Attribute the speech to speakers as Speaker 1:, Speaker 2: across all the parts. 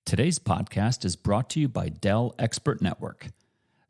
Speaker 1: Today's podcast is brought to you by Dell Expert Network.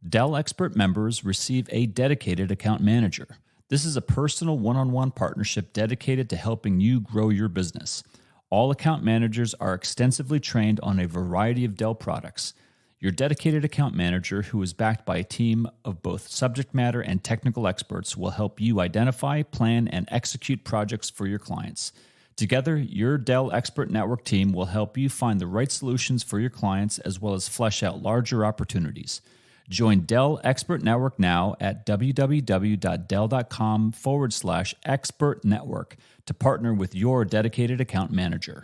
Speaker 1: Dell Expert members receive a dedicated account manager. This is a personal one-on-one partnership dedicated to helping you grow your business. All account managers are extensively trained on a variety of Dell products. Your dedicated account manager, who is backed by a team of both subject matter and technical experts, will help you identify, plan, and execute projects for your clients. Together, your Dell Expert Network team will help you find the right solutions for your clients as well as flesh out larger opportunities. Join Dell Expert Network now at www.dell.com/expert network to partner with your dedicated account manager.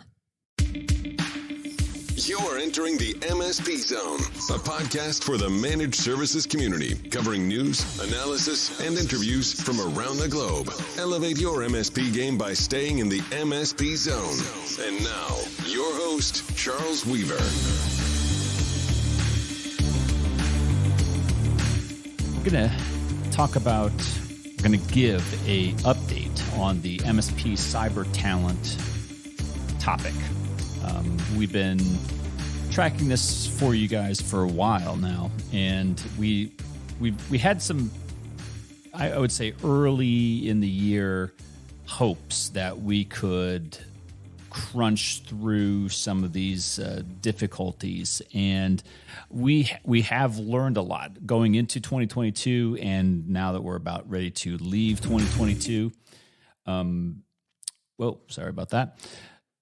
Speaker 2: You're entering the MSP Zone, a podcast for the managed services community, covering news, analysis, and interviews from around the globe. Elevate your MSP game by staying in the MSP Zone. And now, your host, Charles Weaver.
Speaker 1: I'm going to give a update on the MSP cyber talent topic. We've been tracking this for you guys for a while now, and we had some, I would say, early in the year hopes that we could crunch through some of these difficulties, and we have learned a lot going into 2022, and now that we're about ready to leave 2022. Sorry about that.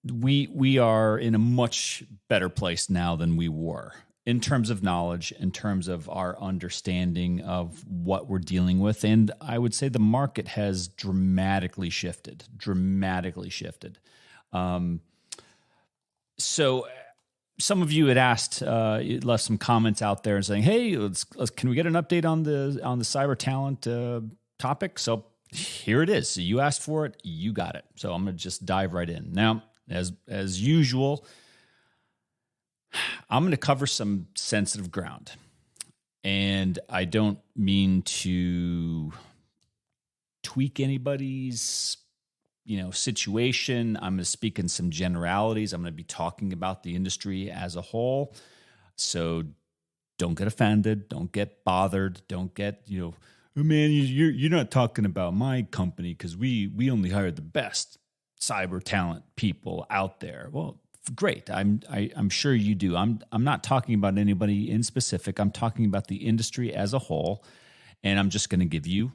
Speaker 1: We are in a much better place now than we were in terms of knowledge, in terms of our understanding of what we're dealing with. And I would say the market has dramatically shifted. So some of you had asked, left some comments out there and saying, hey, can we get an update on the cyber talent topic? So here it is. So you asked for it, you got it. So I'm going to just dive right in. Now, as usual, I'm going to cover some sensitive ground, and I don't mean to tweak anybody's, situation. I'm going to speak in some generalities. I'm going to be talking about the industry as a whole. So don't get offended. Don't get bothered. Don't get, oh man, you're not talking about my company because we only hire the best cyber talent people out there. Well, great. I'm sure you do. I'm not talking about anybody in specific. I'm talking about the industry as a whole, and I'm just going to give you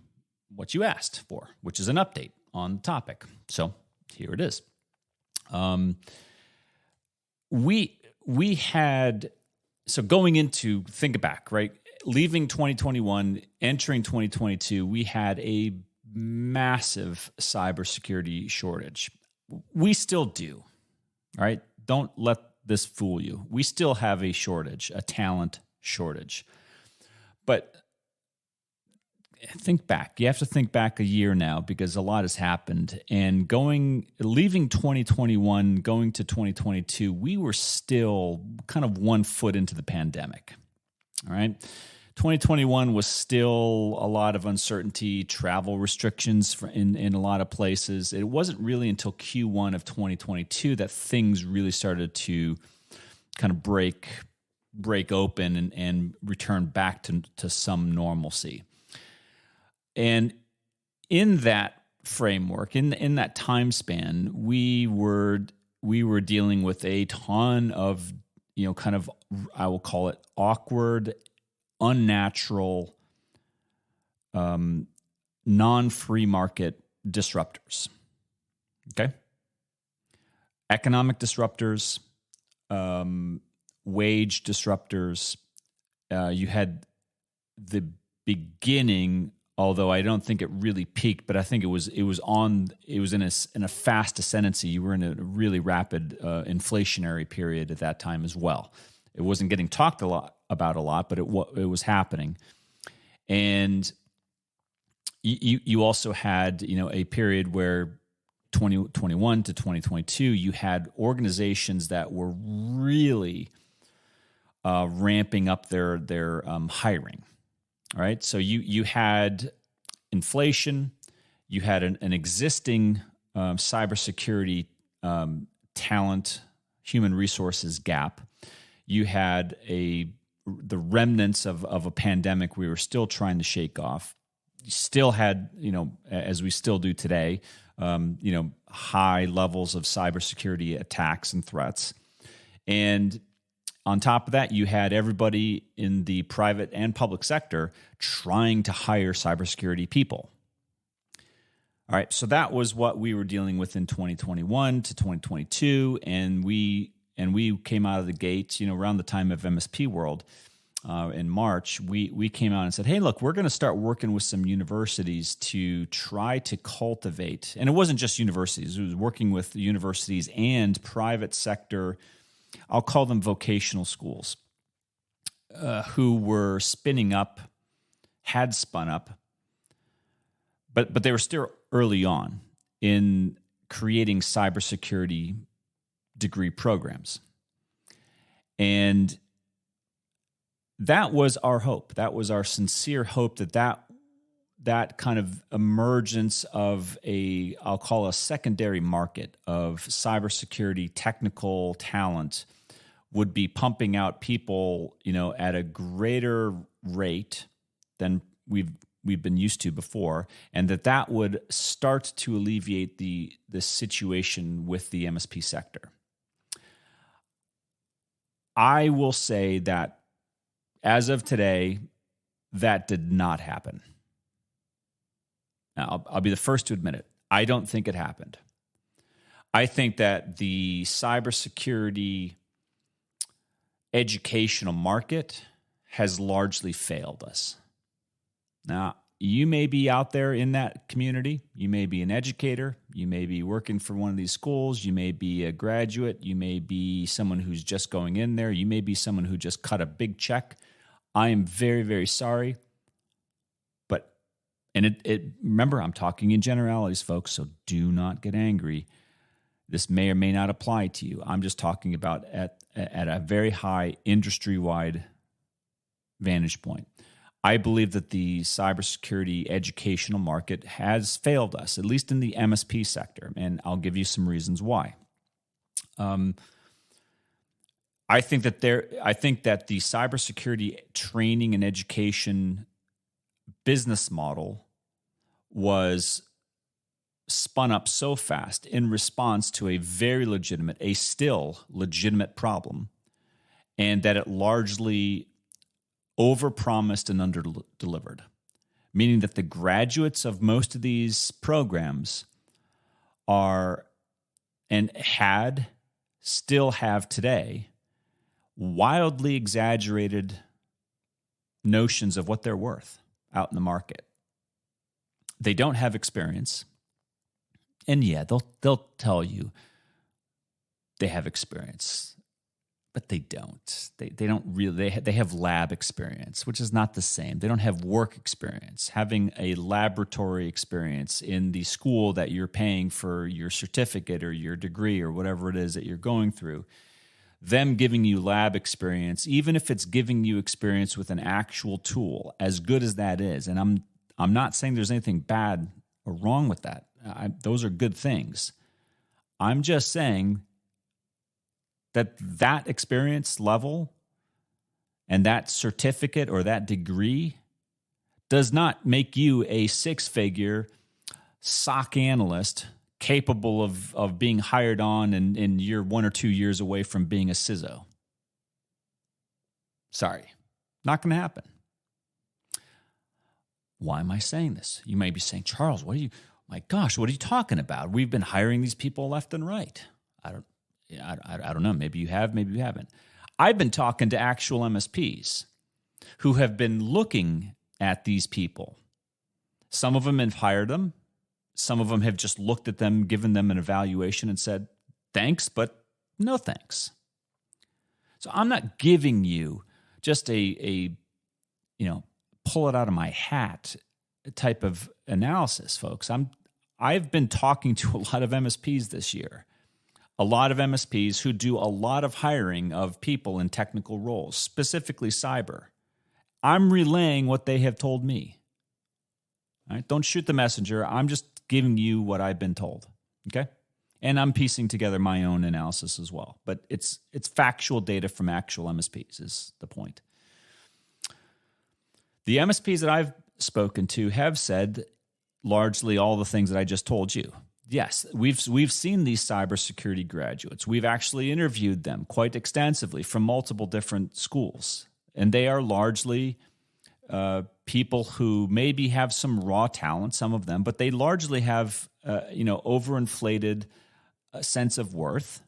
Speaker 1: what you asked for, which is an update on the topic. So here it is. We had, so going into, think back, right? Leaving 2021, entering 2022, we had a massive cybersecurity shortage. We still do, all right? Don't let this fool you. We still have a shortage, a talent shortage. But think back. You have to think back a year now because a lot has happened. And leaving 2021, going to 2022, we were still kind of 1 foot into the pandemic, all right? 2021 was still a lot of uncertainty, travel restrictions in a lot of places. It wasn't really until Q1 of 2022 that things really started to kind of break open and return back to some normalcy. And in that framework, in that time span, we were dealing with a ton of, kind of, I will call it awkward, unnatural, non-free market disruptors. Okay? Economic disruptors, wage disruptors. You had the beginning, although I don't think it really peaked, but I think it was in a fast ascendancy. You were in a really rapid inflationary period at that time as well. It wasn't getting talked about a lot, but it was happening. And you also had, a period where 2021 to 2022, you had organizations that were really ramping up their hiring. All right. So you had inflation, you had an existing cybersecurity talent, human resources gap. You had the remnants of a pandemic we were still trying to shake off. You still had, as we still do today, high levels of cybersecurity attacks and threats. And on top of that, you had everybody in the private and public sector trying to hire cybersecurity people. All right, so that was what we were dealing with in 2021 to 2022, and we came out of the gate, around the time of MSP World in March. We came out and said, hey, look, we're going to start working with some universities to try to cultivate, and it wasn't just universities, it was working with universities and private sector, I'll call them vocational schools, who were had spun up, but they were still early on in creating cybersecurity degree programs. And that was our hope. That was our sincere hope that kind of emergence of I'll call a secondary market of cybersecurity technical talent would be pumping out people, at a greater rate than we've been used to before, and that would start to alleviate the situation with the MSP sector. I will say that as of today, that did not happen. Now, I'll be the first to admit it. I don't think it happened. I think that the cybersecurity educational market has largely failed us. Now, you may be out there in that community. You may be an educator. You may be working for one of these schools. You may be a graduate. You may be someone who's just going in there. You may be someone who just cut a big check. I am very, very sorry. Remember, I'm talking in generalities, folks, so do not get angry. This may or may not apply to you. I'm just talking about at a very high industry-wide vantage point. I believe that the cybersecurity educational market has failed us, at least in the MSP sector, and I'll give you some reasons why. I think that the cybersecurity training and education business model was spun up so fast in response to a still legitimate problem, and that it largely overpromised and underdelivered, meaning that the graduates of most of these programs are and still have today wildly exaggerated notions of what they're worth out in the market. They don't have experience. And yeah, they'll tell you they have experience, but they don't. They don't really. They have lab experience, which is not the same. They don't have work experience. Having a laboratory experience in the school that you're paying for your certificate or your degree or whatever it is that you're going through, them giving you lab experience, even if it's giving you experience with an actual tool, as good as that is, and I'm not saying there's anything bad or wrong with that. Those are good things. I'm just saying that experience level and that certificate or that degree does not make you a six-figure SOC analyst capable of being hired on and you're 1 or 2 years away from being a CISO. Sorry, not going to happen. Why am I saying this? You may be saying, Charles, what are you talking about? We've been hiring these people left and right. I don't know. Maybe you have, maybe you haven't. I've been talking to actual MSPs who have been looking at these people. Some of them have hired them. Some of them have just looked at them, given them an evaluation and said, thanks, but no thanks. So I'm not giving you just a pull it out of my hat type of analysis, folks. I've been talking to a lot of MSPs this year. A lot of MSPs who do a lot of hiring of people in technical roles, specifically cyber. I'm relaying what they have told me. All right? Don't shoot the messenger. I'm just giving you what I've been told. Okay? And I'm piecing together my own analysis as well. But it's factual data from actual MSPs is the point. The MSPs that I've spoken to have said largely all the things that I just told you. Yes, we've seen these cybersecurity graduates. We've actually interviewed them quite extensively from multiple different schools. And they are largely people who maybe have some raw talent, some of them, but they largely have overinflated sense of worth.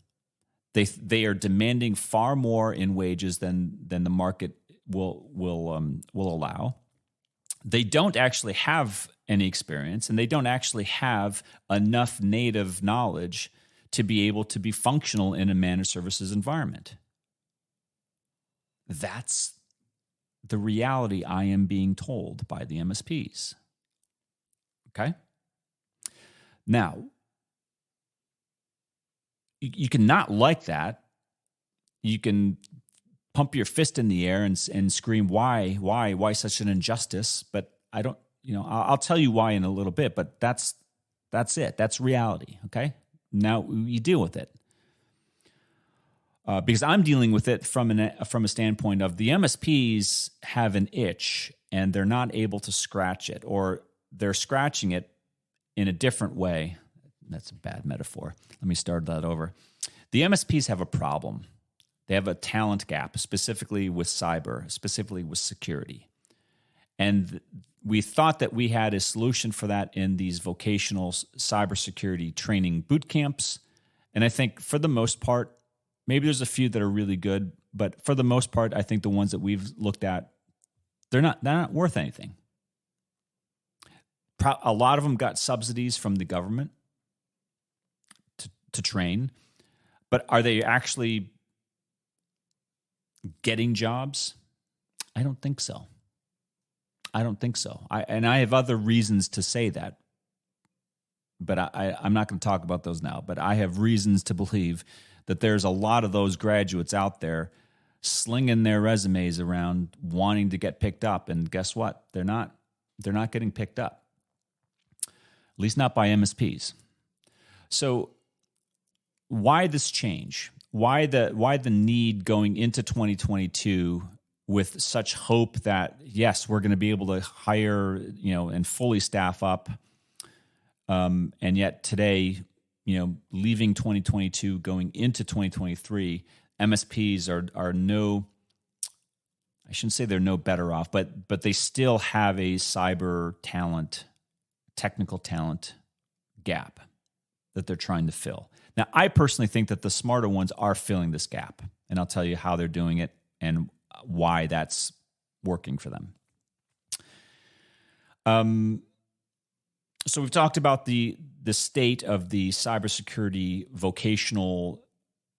Speaker 1: They are demanding far more in wages than the market will allow. They don't actually have any experience, and they don't actually have enough native knowledge to be able to be functional in a managed services environment. That's the reality I am being told by the MSPs. Okay? Now, you can not like that. You can pump your fist in the air and scream, why such an injustice? But I don't, I'll tell you why in a little bit, but that's it. That's reality, okay? Now you deal with it. Because I'm dealing with it from a standpoint of the MSPs have an itch and they're not able to scratch it, or they're scratching it in a different way. That's a bad metaphor. Let me start that over. The MSPs have a problem. They have a talent gap, specifically with cyber, specifically with security. And we thought that we had a solution for that in these vocational cybersecurity training boot camps. And I think for the most part, maybe there's a few that are really good, but for the most part, I think the ones that we've looked at, they're not worth anything. A lot of them got subsidies from the government to train, but are they actually getting jobs? I don't think so. I have other reasons to say that, but I'm not going to talk about those now. But I have reasons to believe that there's a lot of those graduates out there slinging their resumes around, wanting to get picked up, and guess what? They're not getting picked up. At least not by MSPs. So why this change? Why the need going into 2022 with such hope that, yes, we're going to be able to hire, and fully staff up. And yet today, leaving 2022, going into 2023, MSPs are no, I shouldn't say they're no better off, but they still have a cyber talent, technical talent gap that they're trying to fill. Now, I personally think that the smarter ones are filling this gap, and I'll tell you how they're doing it and why that's working for them. So we've talked about the state of the cybersecurity vocational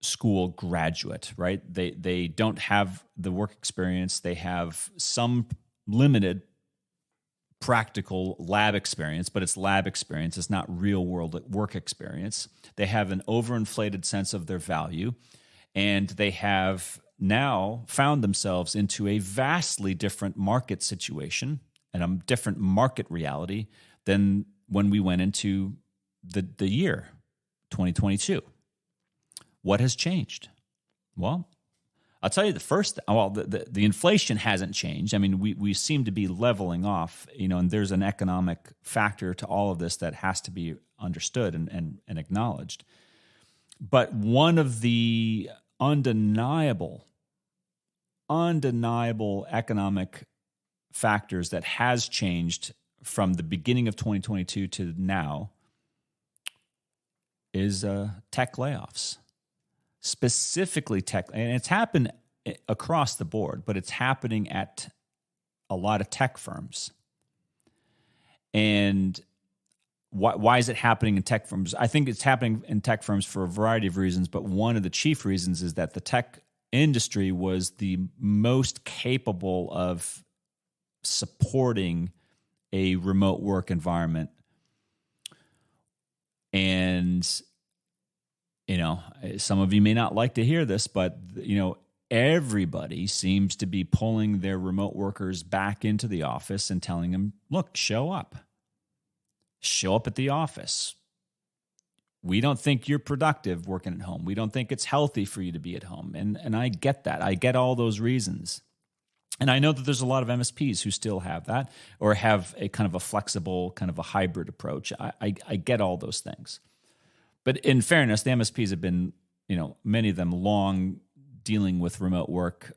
Speaker 1: school graduate, right? They don't have the work experience. They have some limited practical lab experience, but it's lab experience. It's not real world work experience. They have an overinflated sense of their value, and they have now found themselves into a vastly different market situation and a different market reality than when we went into the year 2022. What has changed? Well, I'll tell you the inflation hasn't changed. I mean, we seem to be leveling off, and there's an economic factor to all of this that has to be understood and acknowledged. But one of the undeniable economic factors that has changed from the beginning of 2022 to now is tech layoffs. Specifically tech, and it's happened across the board, but it's happening at a lot of tech firms. And why is it happening in tech firms? I think it's happening in tech firms for a variety of reasons, but one of the chief reasons is that the tech industry was the most capable of supporting a remote work environment. And some of you may not like to hear this, but, everybody seems to be pulling their remote workers back into the office and telling them, look, show up. Show up at the office. we don't think you're productive working at home. We don't think it's healthy for you to be at home. And I get that. I get all those reasons. And I know that there's a lot of MSPs who still have that or have a kind of a flexible, kind of a hybrid approach. I get all those things. But in fairness, the MSPs have been, many of them long dealing with remote work,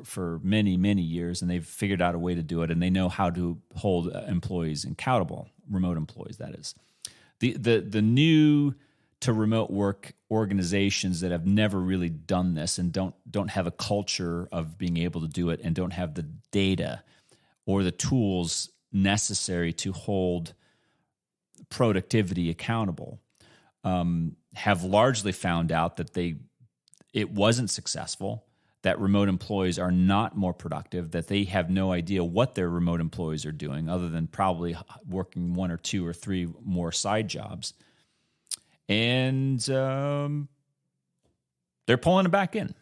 Speaker 1: for many, many years, and they've figured out a way to do it, and they know how to hold employees accountable, remote employees, that is. The new to remote work organizations that have never really done this and don't have a culture of being able to do it and don't have the data or the tools necessary to hold productivity accountable, have largely found out that it wasn't successful, that remote employees are not more productive, that they have no idea what their remote employees are doing other than probably working 1 or 2 or 3 more side jobs. And they're pulling it back in.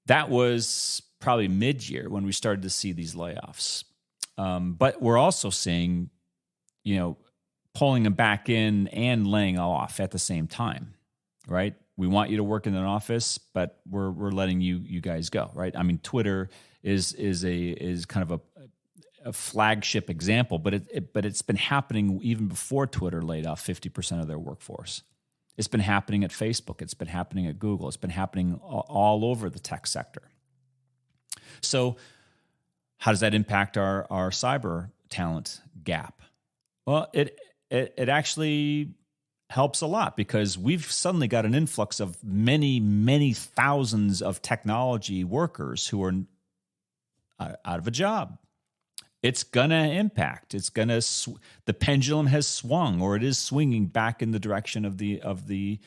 Speaker 1: That was probably mid-year when we started to see these layoffs. But we're also seeing, pulling them back in and laying off at the same time, right? We want you to work in an office, but we're letting you guys go, right? I mean, Twitter is kind of a flagship example, but it's been happening even before Twitter laid off 50% of their workforce. It's been happening at Facebook. It's been happening at Google. It's been happening all over the tech sector. So, how does that impact our cyber talent gap? Well, it actually helps a lot because we've suddenly got an influx of many, many thousands of technology workers who are out of a job. It's going to impact. It's going to the pendulum has swung, or it is swinging back in the direction of the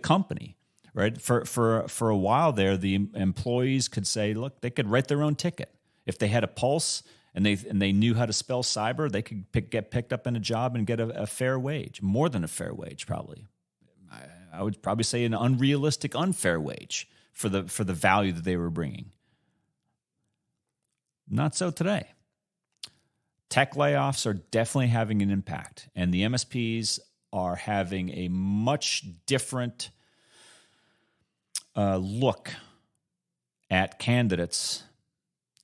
Speaker 1: company, right? For a while there, the employees could say, look, they could write their own ticket if they had a pulse. And they knew how to spell cyber, they could get picked up in a job and get a fair wage, more than a fair wage, probably. I would probably say an unrealistic, unfair wage for the value that they were bringing. Not so today. Tech layoffs are definitely having an impact, and the MSPs are having a much different look at candidates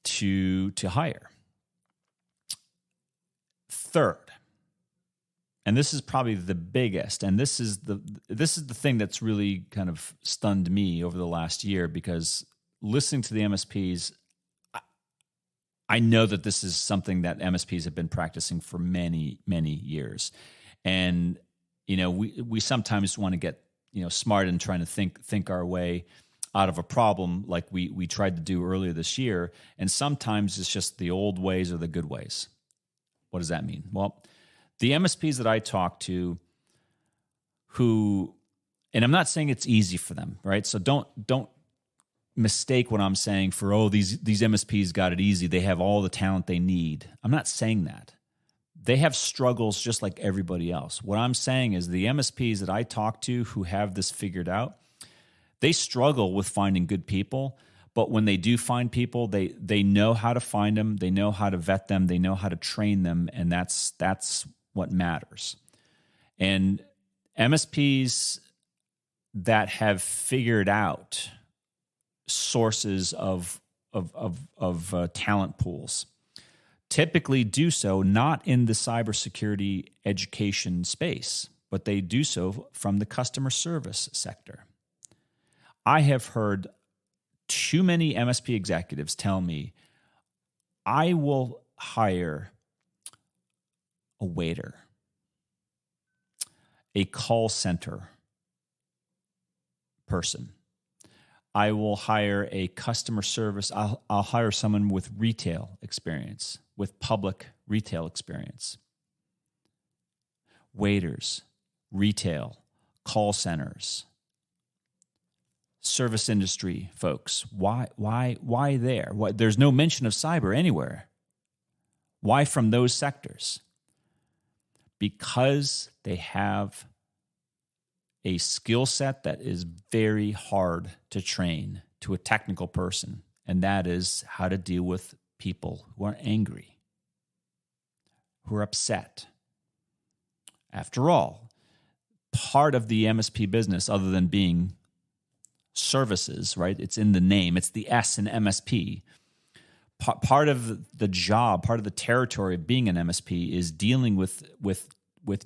Speaker 1: to hire. Third, and this is probably the biggest, and this is the thing that's really kind of stunned me over the last year, because listening to the MSPs, I know that this is something that MSPs have been practicing for many, many years. And, we sometimes want to get, smart and trying to think our way out of a problem like we tried to do earlier this year. And sometimes it's just the old ways or the good ways. What does that mean? Well, the MSPs that I talk to and I'm not saying it's easy for them, right? So don't mistake what I'm saying for, these MSPs got it easy. They have all the talent they need. I'm not saying that. They have struggles just like everybody else. What I'm saying is the MSPs that I talk to who have this figured out, they struggle with finding good people. But when they do find people, they know how to find them, they know how to vet them, they know how to train them, and that's what matters. And MSPs that have figured out sources of talent pools typically do so not in the cybersecurity education space, but they do so from the customer service sector. I have heard too many MSP executives tell me, I will hire a waiter, a call center person. I will hire a customer service. I'll hire someone with retail experience, with public retail experience. Waiters, retail, call centers, service industry folks. Why there? Why, there's no mention of cyber anywhere. Why from those sectors? Because they have a skill set that is very hard to train to a technical person, and that is how to deal with people who are angry, who are upset, After all, part of the MSP business, other than being services, right? It's in the name. It's the S in MSP. Part of the job, part of the territory of being an MSP is dealing with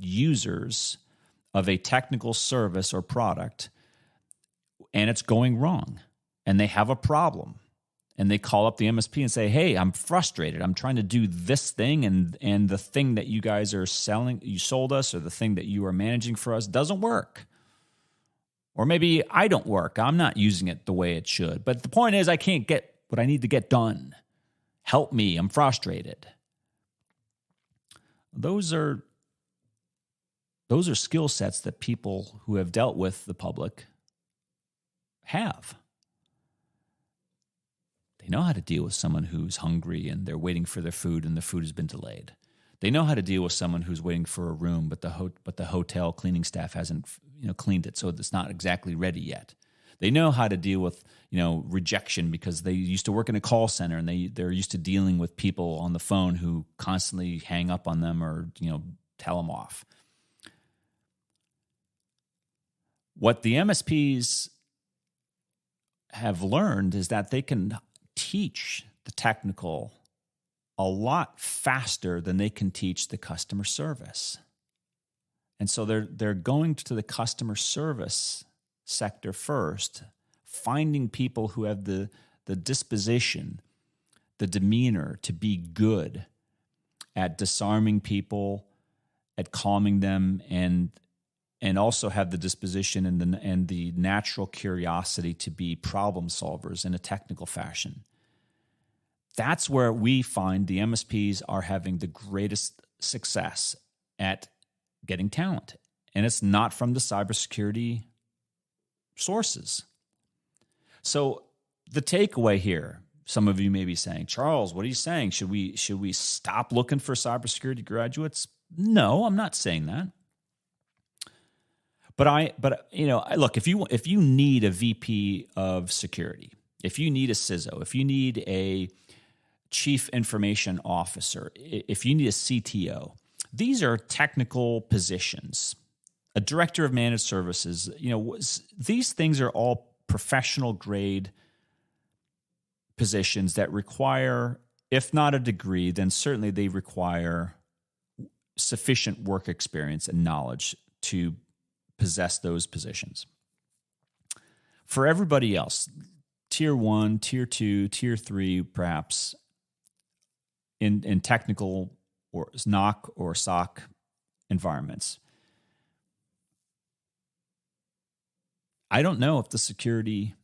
Speaker 1: users of a technical service or product, and it's going wrong, and they have a problem. And they call up the MSP and say, hey, I'm frustrated. I'm trying to do this thing, and the thing that you guys are selling, you sold us, or the thing that you are managing for us doesn't work. Or maybe I don't work. I'm not using it the way it should. But the point is, I can't get what I need to get done. Help me. I'm frustrated. Those are skill sets that people who have dealt with the public have. They know how to deal with someone who's hungry and they're waiting for their food and the food has been delayed. They know how to deal with someone who's waiting for a room, but the hotel cleaning staff hasn't cleaned it, so it's not exactly ready yet. They know how to deal with rejection because they used to work in a call center and they're used to dealing with people on the phone who constantly hang up on them or tell them off. What the MSPs have learned is that they can teach the technical a lot faster than they can teach the customer service. And so they're going to the customer service sector first, finding people who have the disposition, the demeanor to be good at disarming people, at calming them, and also have the disposition and the natural curiosity to be problem solvers in a technical fashion. That's where we find the MSPs are having the greatest success at getting talent. And it's not from the cybersecurity sources. So the takeaway here, some of you may be saying, Charles, what are you saying? Should we stop looking for cybersecurity graduates? No, I'm not saying that. But look, if you need a VP of security, if you need a CISO, if you need a chief information officer, if you need a CTO, these are technical positions. A director of managed services, these things are all professional grade positions that require, if not a degree, then certainly they require sufficient work experience and knowledge to possess those positions. For everybody else, tier 1, tier 2, tier 3, perhaps, in technical or NOC or SOC environments, I don't know if the security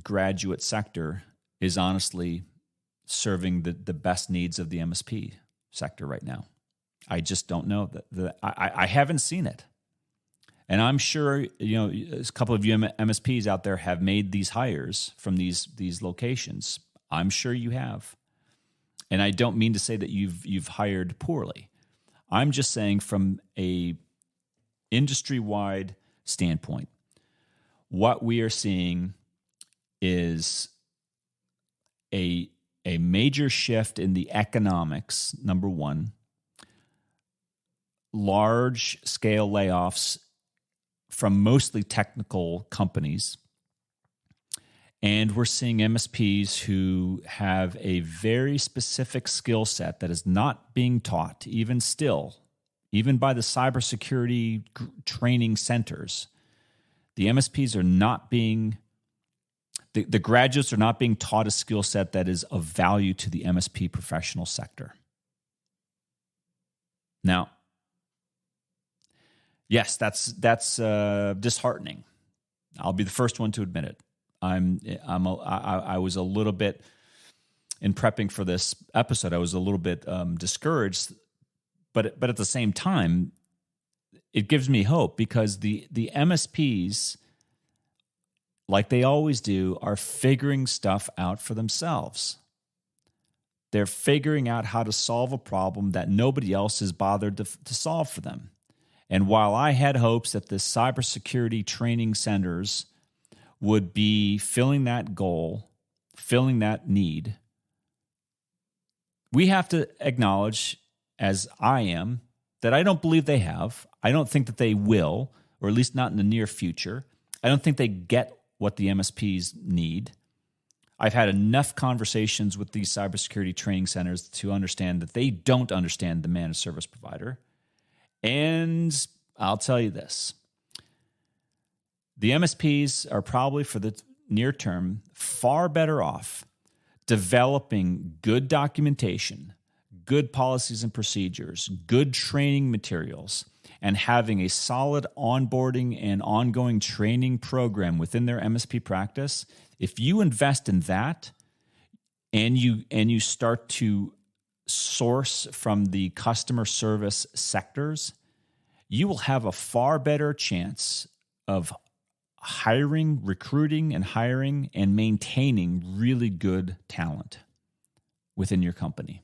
Speaker 1: graduate sector is honestly serving the best needs of the MSP sector right now. I just don't know. I haven't seen it. And I'm sure a couple of you MSPs out there have made these hires from these locations. I'm sure you have. And I don't mean to say that you've hired poorly. I'm just saying from a industry-wide standpoint, what we are seeing is a major shift in the economics, number one, large-scale layoffs from mostly technical companies. And we're seeing MSPs who have a very specific skill set that is not being taught, even by the cybersecurity training centers. The MSPs are not being, the graduates are not being taught a skill set that is of value to the MSP professional sector. Now, yes, that's disheartening. I'll be the first one to admit it. I was a little bit, in prepping for this episode, I was a little bit discouraged, but at the same time, it gives me hope because the MSPs, like they always do, are figuring stuff out for themselves. They're figuring out how to solve a problem that nobody else has bothered to solve for them. And while I had hopes that the cybersecurity training centers would be filling that goal, filling that need, we have to acknowledge, as I am, that I don't believe they have. I don't think that they will, or at least not in the near future. I don't think they get what the MSPs need. I've had enough conversations with these cybersecurity training centers to understand that they don't understand the managed service provider. And I'll tell you this. The MSPs are probably, for the near term, far better off developing good documentation, good policies and procedures, good training materials, and having a solid onboarding and ongoing training program within their MSP practice. If you invest in that and you start to source from the customer service sectors, you will have a far better chance of recruiting and hiring and maintaining really good talent within your company.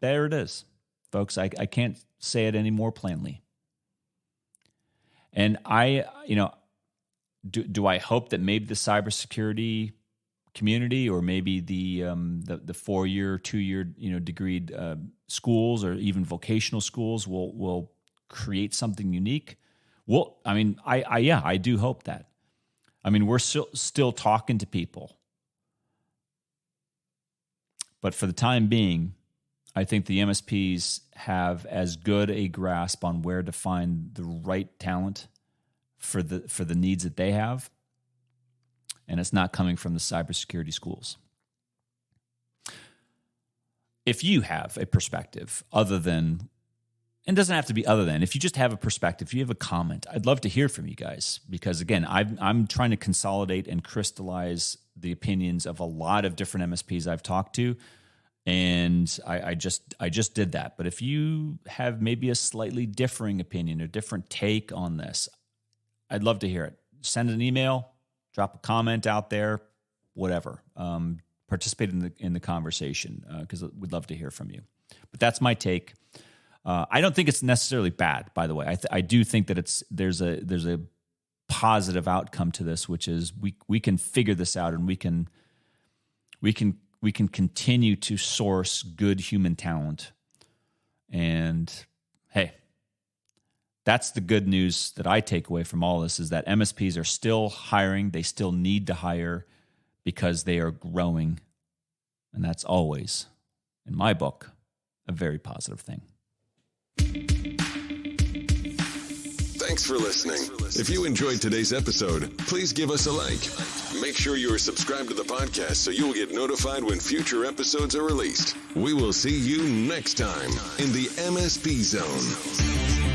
Speaker 1: There it is, folks. I can't say it any more plainly. And do I hope that maybe the cybersecurity community, or maybe the 4-year, 2-year degreed schools, or even vocational schools will create something unique? Well, I do hope that. We're still talking to people, but for the time being, I think the MSPs have as good a grasp on where to find the right talent for the needs that they have, and it's not coming from the cybersecurity schools. If you have a perspective other than, and it doesn't have to be other than, if you just have a perspective, if you have a comment, I'd love to hear from you guys, because again, I'm trying to consolidate and crystallize the opinions of a lot of different MSPs I've talked to. And I just did that. But if you have maybe a slightly differing opinion or different take on this, I'd love to hear it. Send an email, drop a comment out there, whatever. Participate in the conversation, because we'd love to hear from you. But that's my take. I don't think it's necessarily bad, by the way. I do think that there's a positive outcome to this, which is we can figure this out, and we can continue to source good human talent. And hey, that's the good news that I take away from all this, is that MSPs are still hiring. They still need to hire because they are growing. And that's always, in my book, a very positive thing.
Speaker 2: Thanks for listening. If you enjoyed today's episode, please give us a like. Make sure you are subscribed to the podcast so you will get notified when future episodes are released. We will see you next time in the MSP Zone.